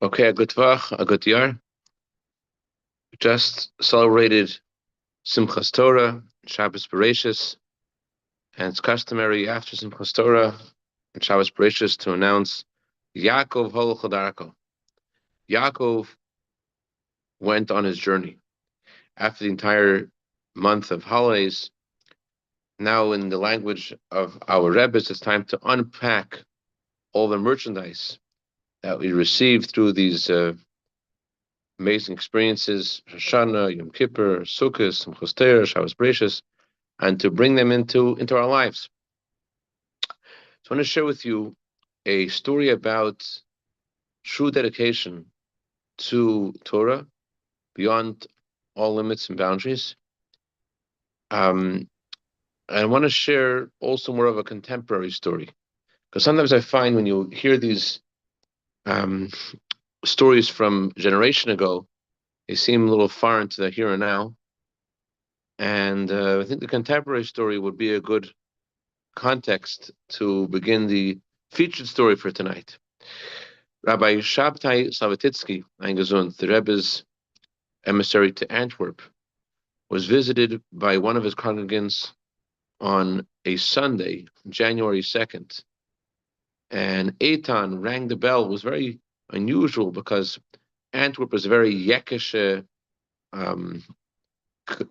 Okay, a good Tvach, a good year. We just celebrated Simchas Torah, Shabbos Bereshis, and it's customary after Simchas Torah and Shabbos Bereshis to announce Yaakov Hol Chodarko. Yaakov went on his journey. After the entire month of holidays, now in the language of our Rebbes, it's time to unpack all the merchandise that we received through these amazing experiences, Shoshana, Yom Kippur, Sukkot, Simchas Torah, Shabbos Bereshis, and to bring them into our lives. So I want to share with you a story about true dedication to Torah beyond all limits and boundaries. And I want to share also more of a contemporary story, because sometimes I find when you hear these um, stories from a generation ago, they seem a little foreign to the here and now. And I think the contemporary story would be a good context to begin the featured story for tonight. Rabbi Shabtai Slavititsky, eingesund, the Rebbe's emissary to Antwerp, was visited by one of his congregants on a Sunday, January 2nd. And Eitan rang the bell. It was very unusual because Antwerp is a very Yekische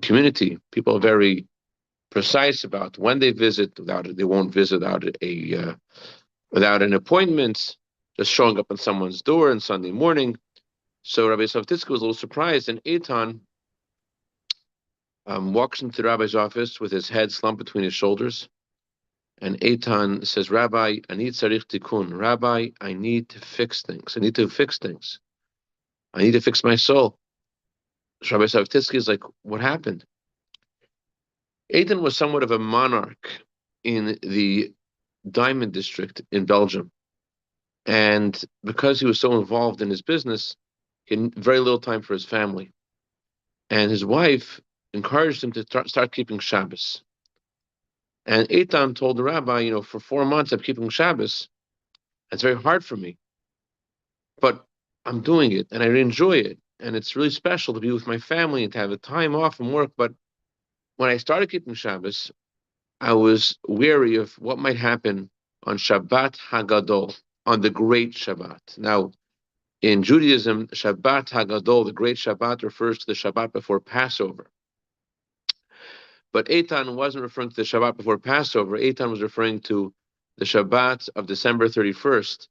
community. People are very precise about when they visit. They won't visit without an appointment, just showing up on someone's door on Sunday morning. So Rabbi Slavtitsky was a little surprised, and Eitan walks into the rabbi's office with his head slumped between his shoulders. And Eitan says, Rabbi, I need tzarich tikkun. Rabbi, I need to fix things. I need to fix things. I need to fix my soul. So Rabbi Slavtitsky is like, what happened? Eitan was somewhat of a monarch in the diamond district in Belgium. And because he was so involved in his business, he had very little time for his family. And his wife encouraged him to start keeping Shabbos. And Eitan told the rabbi, for 4 months I'm keeping Shabbos. It's very hard for me, but I'm doing it and I enjoy it. And it's really special to be with my family and to have a time off from work. But when I started keeping Shabbos, I was wary of what might happen on Shabbat Hagadol, on the Great Shabbat. Now, in Judaism, Shabbat Hagadol, the Great Shabbat, refers to the Shabbat before Passover. But Eitan wasn't referring to the Shabbat before Passover. Eitan was referring to the Shabbat of December 31st,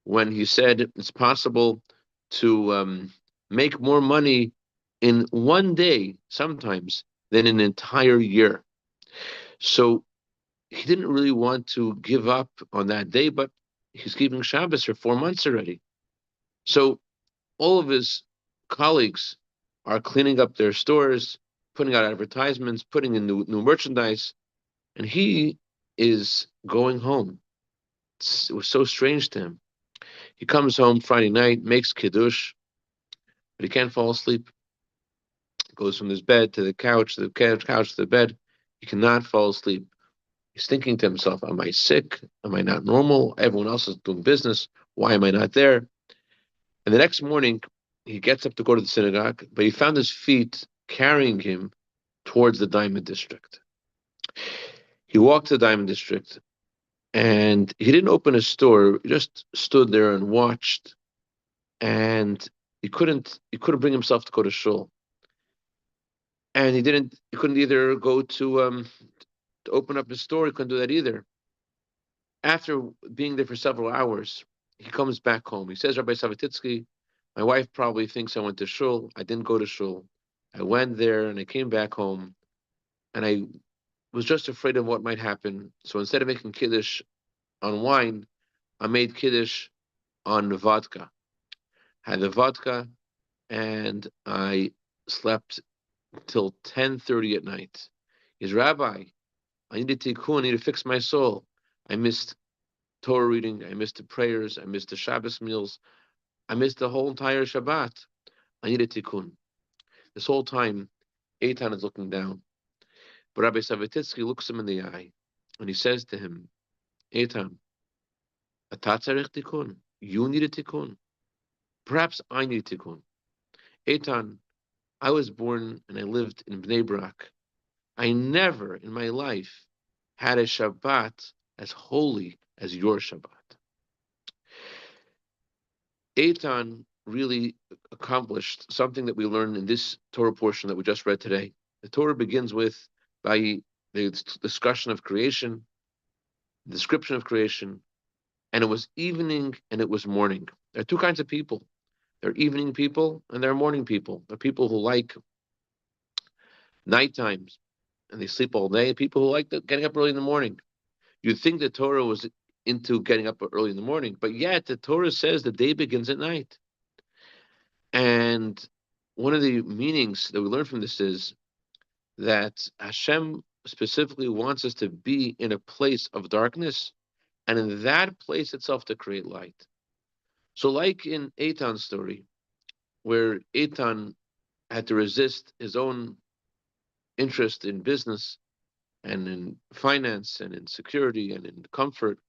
when he said it's possible to make more money in one day, sometimes, than an entire year. So he didn't really want to give up on that day, but he's keeping Shabbos for 4 months already. So all of his colleagues are cleaning up their stores, putting out advertisements, putting in new merchandise, and he is going home. It was so strange to him. He comes home Friday night, makes kiddush, but he can't fall asleep. Goes from his bed to the couch, couch to the bed. He cannot fall asleep. He's thinking to himself, am I sick? Am I not normal? Everyone else is doing business. Why am I not there? And the next morning, he gets up to go to the synagogue, but he found his feet carrying him towards the diamond district. He walked to the diamond district, and he didn't open his store. He just stood there and watched, and he couldn't bring himself to go to shul. And he couldn't either go to open up his store. He couldn't do that either. After being there for several hours, he comes back home. He says, Rabbi Savatitsky, my wife probably thinks I went to shul. I didn't go to shul. I went there and I came back home, and I was just afraid of what might happen. So instead of making kiddush on wine, I made kiddush on vodka. I had the vodka, and I slept till 10:30 at night. He's Rabbi, I need a tikkun, I need to fix my soul. I missed Torah reading, I missed the prayers, I missed the Shabbos meals, I missed the whole entire Shabbat. I need a tikkun. This whole time, Eitan is looking down. But Rabbi Savatitsky looks him in the eye, and he says to him, Eitan, ata tzarich tikkun. You need a tikkun. Perhaps I need tikkun. Eitan, I was born and I lived in Bnei Brak. I never in my life had a Shabbat as holy as your Shabbat. Eitan really accomplished something that we learn in this Torah portion that we just read today. The Torah begins with by the discussion of creation, the description of creation, and it was evening and it was morning. There are two kinds of people. There are evening people and there are morning people. There are people who like night times and they sleep all day, people who like getting up early in the morning. You'd think the Torah was into getting up early in the morning, but yet the Torah says the day begins at night. And one of the meanings that we learn from this is that Hashem specifically wants us to be in a place of darkness, and in that place itself to create light. So, like in Eitan's story, where Eitan had to resist his own interest in business and in finance and in security and in comfort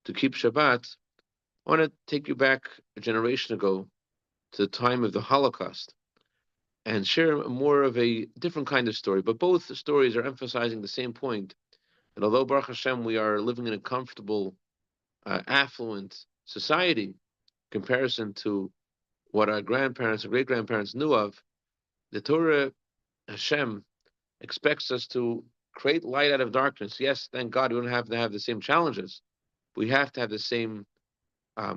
to keep Shabbat, I want to take you back a generation ago to the time of the Holocaust and share more of a different kind of story. But both stories are emphasizing the same point that although Baruch Hashem, we are living in a comfortable, affluent society in comparison to what our grandparents and great grandparents knew of, the Torah, Hashem, expects us to create light out of darkness. Yes, thank God we don't have to have the same challenges. We have to have the same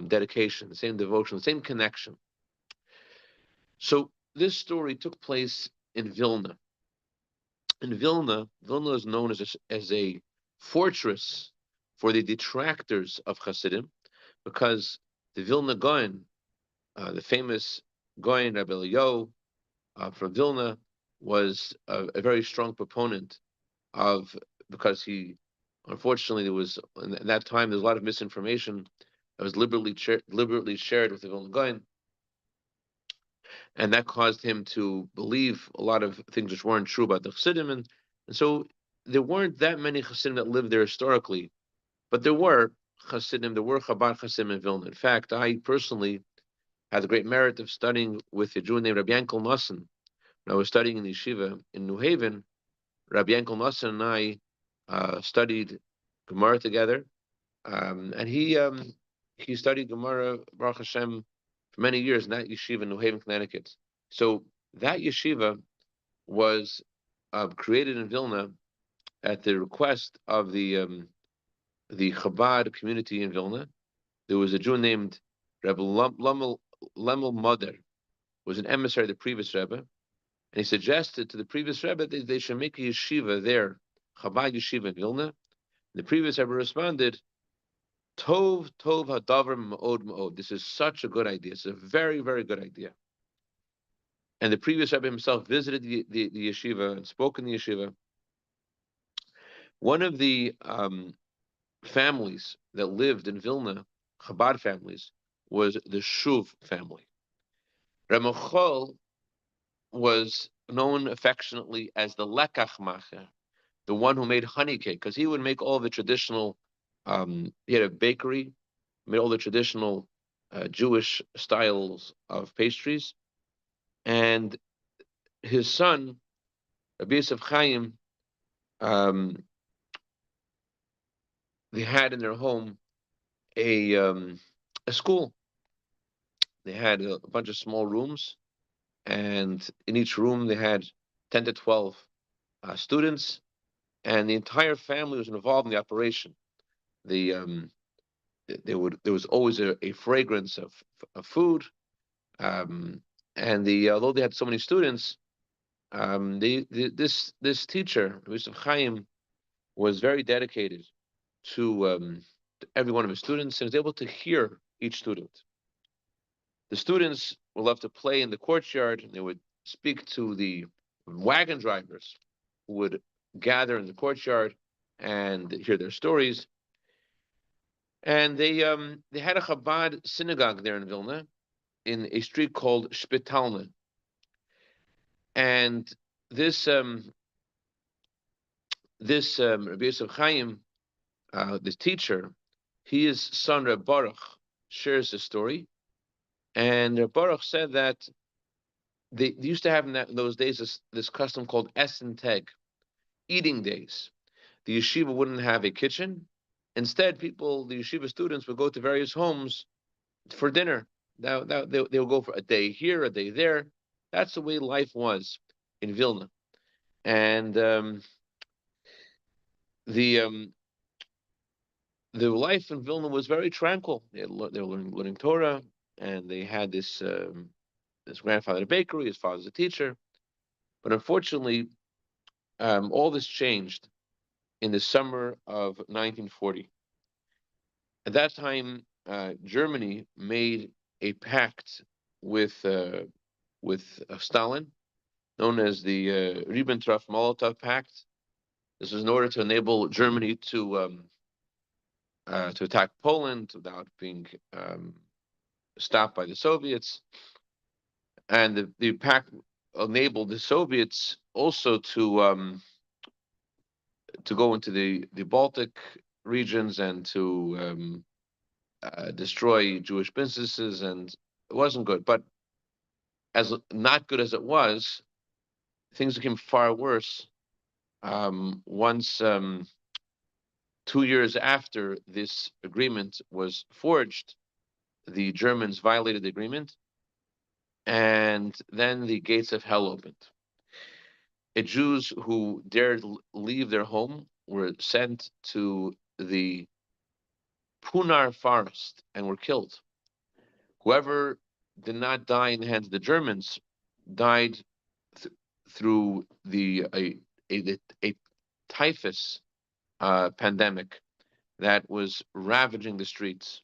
dedication, the same devotion, the same connection. So this story took place in Vilna. In Vilna, Vilna is known as a fortress for the detractors of Hasidim, because the Vilna Gaon, the famous Gaon Rabbi Eliyahu from Vilna, was a very strong proponent of, because he, unfortunately, there was in that time there's a lot of misinformation that was deliberately shared with the Vilna Gaon, and that caused him to believe a lot of things which weren't true about the Chassidim, and so there weren't that many Chassidim that lived there historically, but there were Chassidim, there were Chabad Chassidim in Vilna. In fact, I personally had the great merit of studying with a Jew named Rabbi Yankel Nosson. When I was studying in the yeshiva in New Haven, Rabbi Yankel Nosson and I studied Gemara together, and he studied Gemara, Baruch Hashem, for many years in that yeshiva in New Haven, Connecticut. So that yeshiva was created in Vilna at the request of the Chabad community in Vilna. There was a Jew named Rebbe Lemel Moder, was an emissary of the previous Rebbe, and he suggested to the previous Rebbe that they should make a yeshiva there, Chabad yeshiva in Vilna. The previous Rebbe responded, Tov, Tov hadavar ma'od ma'od. This is such a good idea. It's a very, very good idea. And the previous Rebbe himself visited the yeshiva and spoke in the yeshiva. One of the families that lived in Vilna, Chabad families, was the Shuv family. Ramachol was known affectionately as the Lekach Macher, the one who made honey cake, because he would make all the traditional, he had a bakery, made all the traditional Jewish styles of pastries. And his son, Rabbi Yosef Chaim, they had in their home a school. They had a bunch of small rooms, and in each room they had 10 to 12 students, and the entire family was involved in the operation. There was always a fragrance of food, and although they had so many students, this teacher, Yosef Chaim, was very dedicated to every one of his students and was able to hear each student. The students would love to play in the courtyard, and they would speak to the wagon drivers who would gather in the courtyard and hear their stories. And they had a Chabad synagogue there in Vilna, in a street called Spitalna. And this Rabbi Yosef Chaim, this teacher, his son Reb Baruch shares the story And Baruch said that they used to have in those days this custom called Essenteg, eating days. The yeshiva wouldn't have a kitchen. Instead, the yeshiva students, would go to various homes for dinner. They would go for a day here, a day there. That's the way life was in Vilna. And the um, the life in Vilna was very tranquil. They were learning Torah, and they had this grandfather at a bakery, his father's a teacher. But unfortunately, all this changed in the summer of 1940. At that time, Germany made a pact with Stalin, known as the Ribbentrop-Molotov Pact. This was in order to enable Germany to attack Poland without being stopped by the Soviets, and the pact enabled the Soviets also to go into the Baltic regions and to destroy Jewish businesses, and it wasn't good. But as not good as it was, things became far worse. Once 2 years after this agreement was forged, the Germans violated the agreement, and then the gates of hell opened. Jews who dared leave their home were sent to the Punar forest and were killed. Whoever did not die in the hands of the Germans died through a typhus pandemic that was ravaging the streets.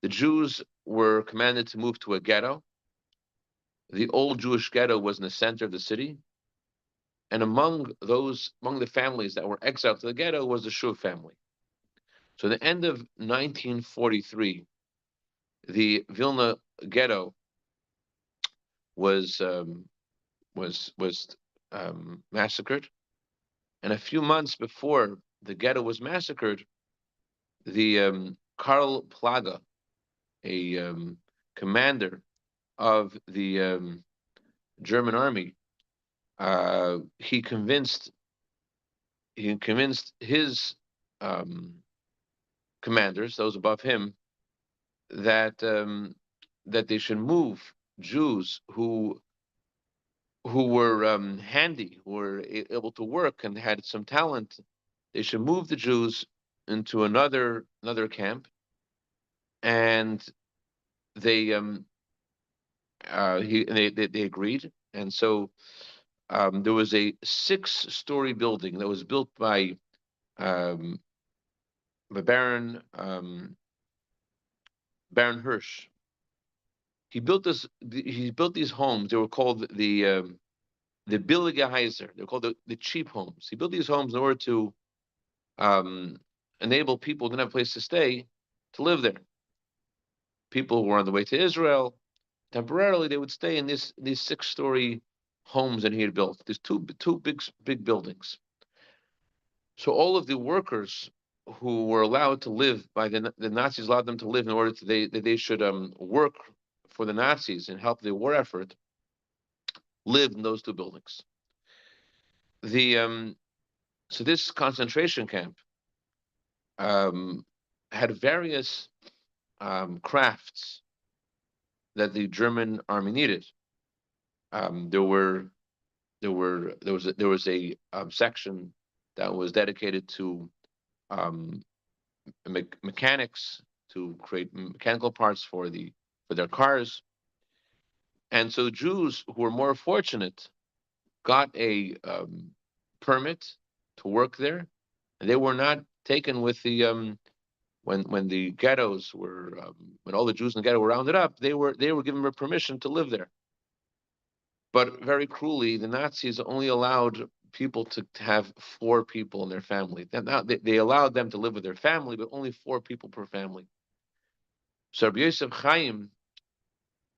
The Jews were commanded to move to a ghetto. The old Jewish ghetto was in the center of the city, and among the families that were exiled to the ghetto was the Shuv family. So at the end of 1943, the Vilna ghetto was massacred, and a few months before the ghetto was massacred, the Karl Plaga, a commander of the German army, he convinced his commanders, those above him, that they should move Jews who were handy, who were able to work and had some talent. They should move the Jews into another camp, and they they agreed. And so there was a 6-story building that was built by Baron Hirsch. He built these homes. They were called the billige Heiser. They're called the cheap homes. He built these homes in order to enable people who didn't have a place to stay to live there. People who were on the way to Israel, temporarily they would stay in these 6-story homes that he had built. There's two big buildings. So all of the workers who were allowed to live by the Nazis allowed them to live in order they should work for the Nazis and help the war effort, lived in those 2 buildings. So this concentration camp had various crafts that the German army needed. There was a section that was dedicated to mechanics, to create mechanical parts for their cars. And so Jews who were more fortunate got a permit to work there, and they were not taken with the when the ghettos were when all the Jews in the ghetto were rounded up. They were given permission to live there. But very cruelly, the Nazis only allowed people to have 4 people in their family. They allowed them to live with their family, but only 4 people per family. So Rabbi Yosef Chaim,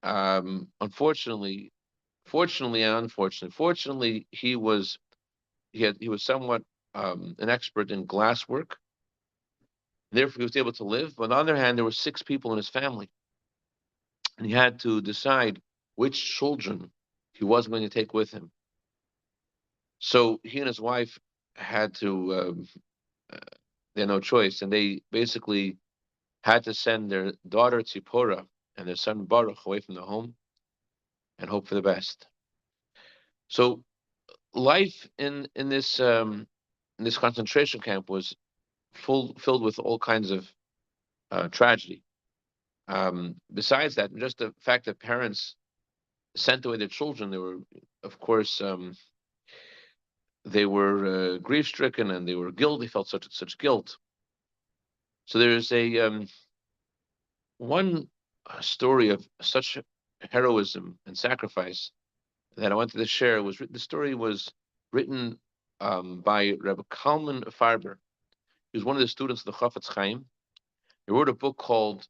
fortunately and unfortunately, fortunately he was somewhat an expert in glass work. Therefore, he was able to live. But on the other hand, there were 6 people in his family, and he had to decide which children he was going to take with him. So he and his wife had to, uh, they had no choice, and they basically had to send their daughter Tzipora and their son Baruch away from the home and hope for the best. So life in this concentration camp was filled with all kinds of tragedy. Besides that, just the fact that parents sent away their children, they were, of course, they were grief stricken and they were guilty. They felt such guilt. So there's a one story of such heroism and sacrifice that I wanted to share. The story was written by Rebbe Kalman Farber. He was one of the students of the Chafetz Chaim. He wrote a book called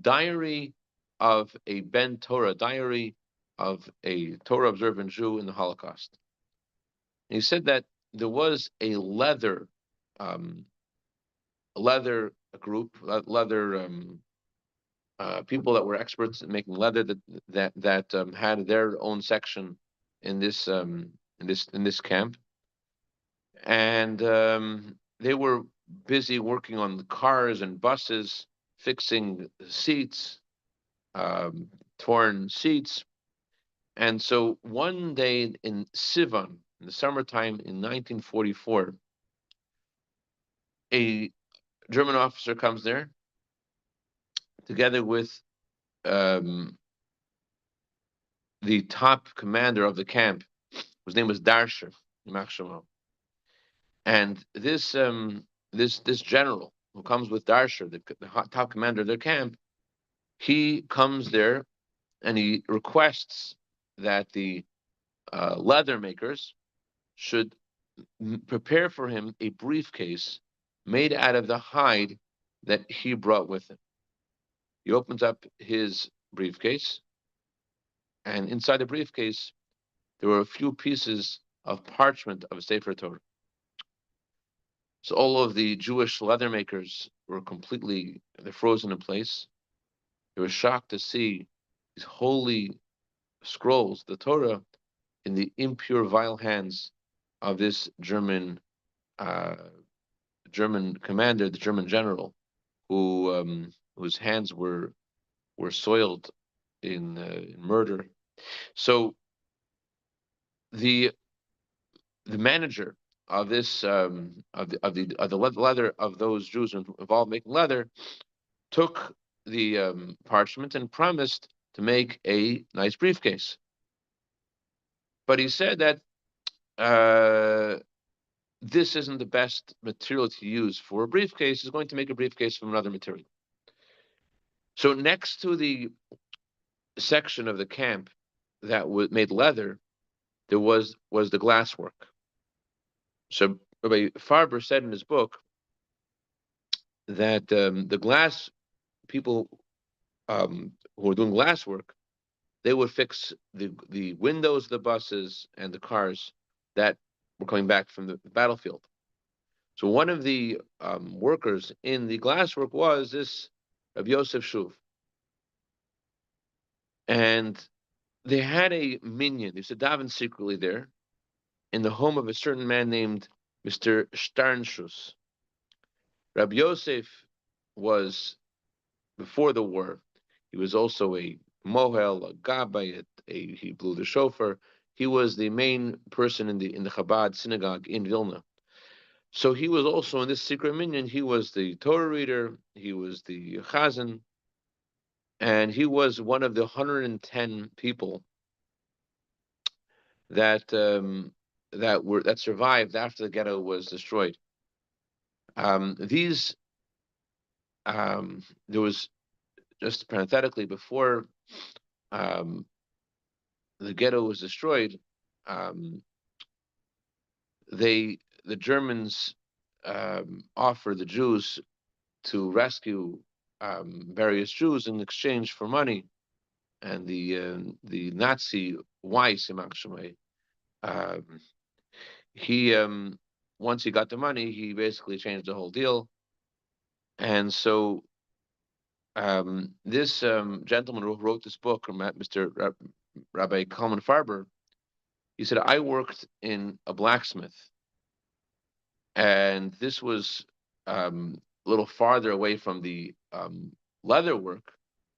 Diary of a Ben Torah, Diary of a Torah observant Jew in the Holocaust. And he said that there was um, a leather group, leather people that were experts in making leather that had their own section in this camp, and they were busy working on the cars and buses, fixing seats, um, torn seats. And so one day in Sivan, in the summertime in 1944, a German officer comes there together with um, the top commander of the camp, whose name was Darsher, and this general who comes with Darsher, the top commander of their camp, he comes there and he requests that the leather makers should prepare for him a briefcase made out of the hide that he brought with him. He opens up his briefcase, and inside the briefcase, there were a few pieces of parchment of Sefer Torah. So all of the Jewish leather makers were they're frozen in place. They were shocked to see these holy scrolls, the Torah, in the impure, vile hands of this uh, German commander, the German general, whose hands were soiled in murder. So the the manager of this of the leather of those Jews involved making leather took the parchment and promised to make a nice briefcase. But he said that this isn't the best material to use for a briefcase. He's going to make a briefcase from another material. So next to the section of the camp that made leather, there was the glasswork. So Rabbi Farber said in his book that the glass people who were doing glasswork, they would fix the windows of the buses and the cars that were coming back from the battlefield. So one of the workers in the glasswork was this Rabbi Yosef Shuv, and they had a minion. They used to daven secretly there in the home of a certain man named Mr. Sternschus. Rabbi Yosef was, before the war, he was also a mohel, a gabbai, he blew the shofar. He was the main person in the Chabad synagogue in Vilna. So he was also in this secret minion. He was the Torah reader. He was the chazan, and he was one of the 110 people that that survived after the ghetto was destroyed. These There was, just parenthetically, before um, the ghetto was destroyed, um, the Germans offered the Jews to rescue various Jews in exchange for money, and the Nazi Weiss, um, he once he got the money, he basically changed the whole deal, and so This gentleman who wrote this book, Mr. Rabbi Kalman Farber, he said, I worked in a blacksmith, and this was a little farther away from the leather work.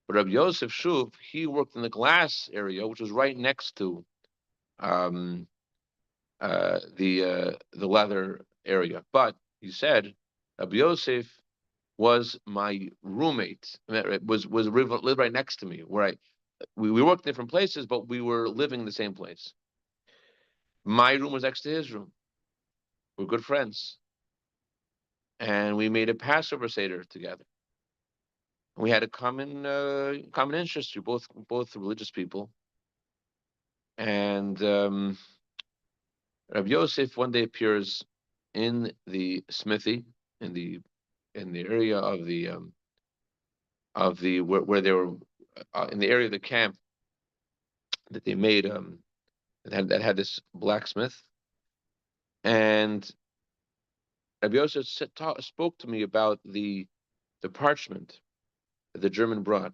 But Rabbi Yosef Shuv, he worked in the glass area, which was right next to um, the leather area. But he said, Rabbi Yosef was my roommate. Lived right next to me, where we worked in different places, but we were living in the same place. My room was next to his room. We're good friends, and we made a Passover Seder together. We had a common interest. We're both religious people, and Rabbi Yosef one day appears in the smithy, in the area of the where they were in the area of the camp that they made that had this blacksmith, and Rabbi Yosef spoke to me about the parchment that the German brought,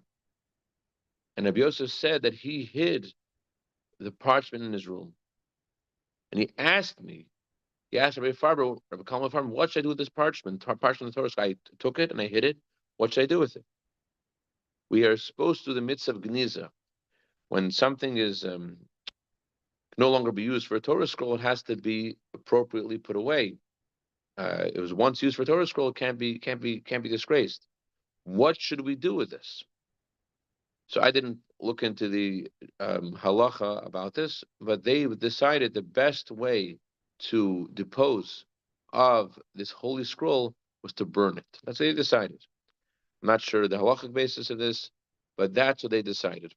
and Rabbi Yosef said that he hid the parchment in his room, and he asked me. He asked Rabbi Farber, Rabbi Kalman Farber, what should I do with this parchment? Parchment of the Torah. So I took it and I hid it. What should I do with it? We are supposed to do the mitzvah of geniza. When something is no longer be used for a Torah scroll, it has to be appropriately put away. It was once used for a Torah scroll, it can't be disgraced. What should we do with this? So I didn't look into the halacha about this, but they decided the best way to dispose of this holy scroll was to burn it. That's what they decided. I'm not sure the halachic basis of this, but that's what they decided.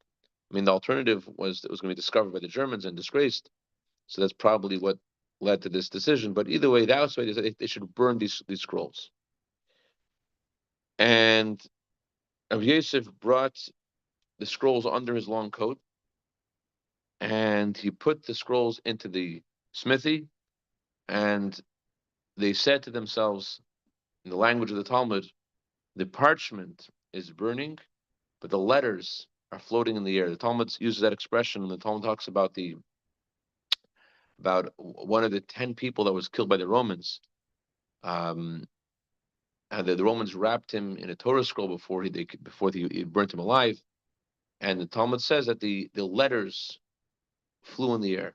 I mean, the alternative was it was going to be discovered by the Germans and disgraced. So that's probably what led to this decision. But either way, that was the way they should burn these scrolls. And Rav Yosef brought the scrolls under his long coat, and he put the scrolls into the smithy, and they said to themselves, in the language of the Talmud, the parchment is burning, but the letters are floating in the air. The Talmud uses that expression, and the Talmud talks about one of the 10 people that was killed by the Romans. And the Romans wrapped him in a Torah scroll before he burnt him alive. And the Talmud says that the letters flew in the air.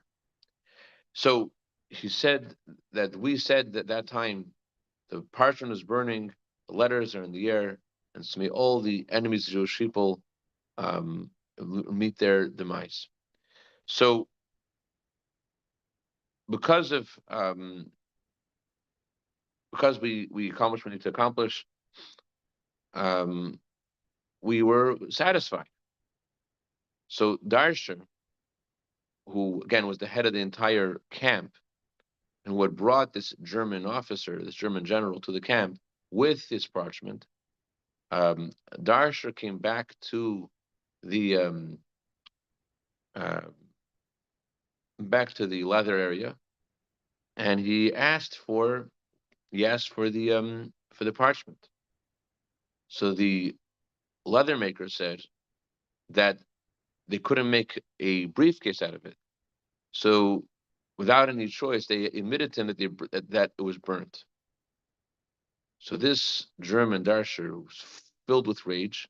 So he said that we said that that time the parchment was burning, the letters are in the air, and so may all the enemies of Jewish people meet their demise. So because we accomplished what we need to accomplish, we were satisfied. So Darshan, who again was the head of the entire camp, and who had brought this German officer, this German general, to the camp with his parchment, Darshan came back to the leather area, and he asked for the parchment. So the leather maker said that they couldn't make a briefcase out of it. So without any choice, they admitted to him that it was burnt. So this German Darsher was filled with rage,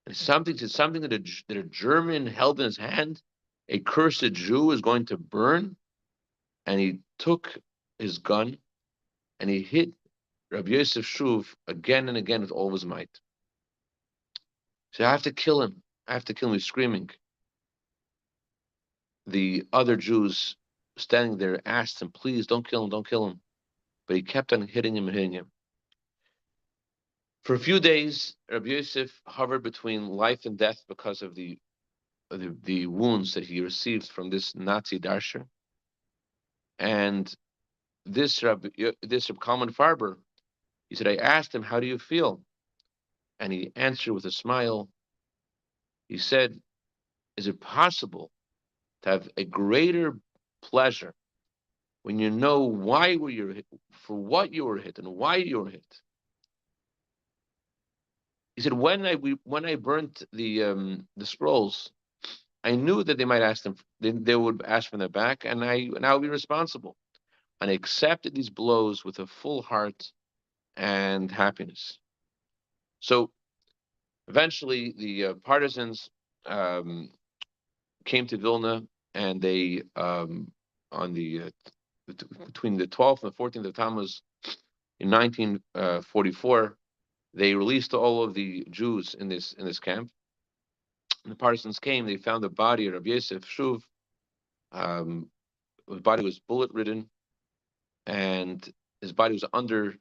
and something that a German held in his hand, a cursed Jew is going to burn, and he took his gun and he hit Rabbi Yosef Shuv again and again with all of his might. So I have to kill him. I have to kill him. He's screaming. The other Jews standing there asked him, please don't kill him, don't kill him. But he kept on hitting him and hitting him. For a few days, Rabbi Yosef hovered between life and death because of the wounds that he received from this Nazi Darsher. And this Rabbi Kalman Farber, he said, I asked him, how do you feel? And he answered with a smile. He said, is it possible to have a greater pleasure when you know why you're hit, for what you were hit, and why you were hit? He said, when I burnt the scrolls, I knew that they might ask them, they would ask for them back, and I would be responsible. And I accepted these blows with a full heart and happiness. So eventually, the partisans um, came to Vilna, and they on the between the 12th and the 14th of Tammuz in 1944, they released all of the Jews in this camp. And the partisans came. They found the body of Rabbi Yosef Shuv. His body was bullet ridden, and his body was under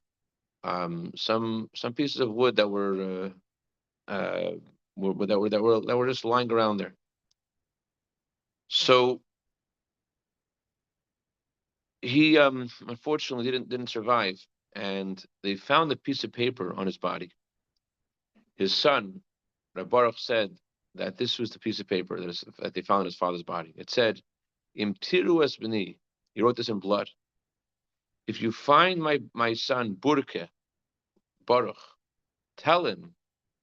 some pieces of wood that were just lying around there. So he unfortunately didn't survive, and they found a piece of paper on his body. His son, Reb Baruch, said that this was the piece of paper that they found in his father's body. It said, "Im tiru es b'ni." He wrote this in blood. If you find my son Burke Baruch, tell him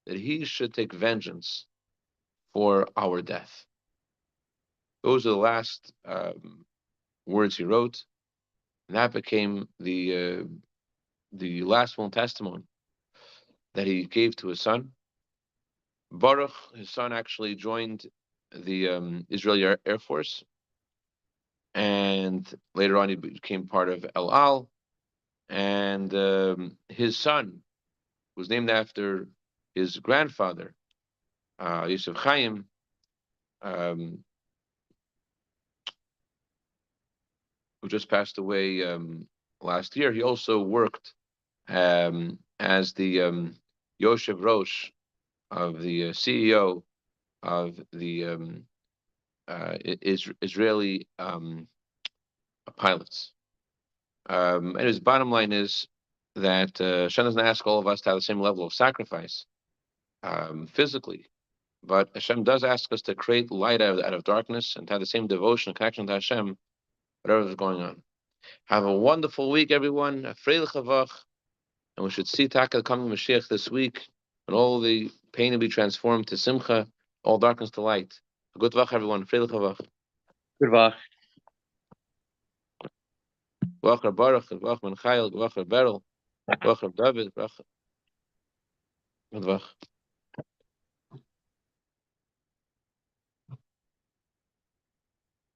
that he should take vengeance for our death. Those are the last words he wrote, and that became the last will and testimony that he gave to his son. Baruch, his son, actually joined the Israeli Air Force, and later on he became part of El Al. And his son was named after his grandfather, Yosef Chaim, who just passed away last year. He also worked as the Yosef Rosh of the CEO of the Israeli pilots. And his bottom line is that Hashem doesn't ask all of us to have the same level of sacrifice physically, but Hashem does ask us to create light out of darkness and to have the same devotion and connection to Hashem, whatever is going on. Have a wonderful week, everyone. A freilich havach. And we should see Taka coming Mashiach this week, and all the pain will be transformed to simcha, all darkness to light. A good vach, everyone. Freilich havach. Good vach. Vach Baruch, vach Menchayel, vach Beryl, vach David, vach. Good vach.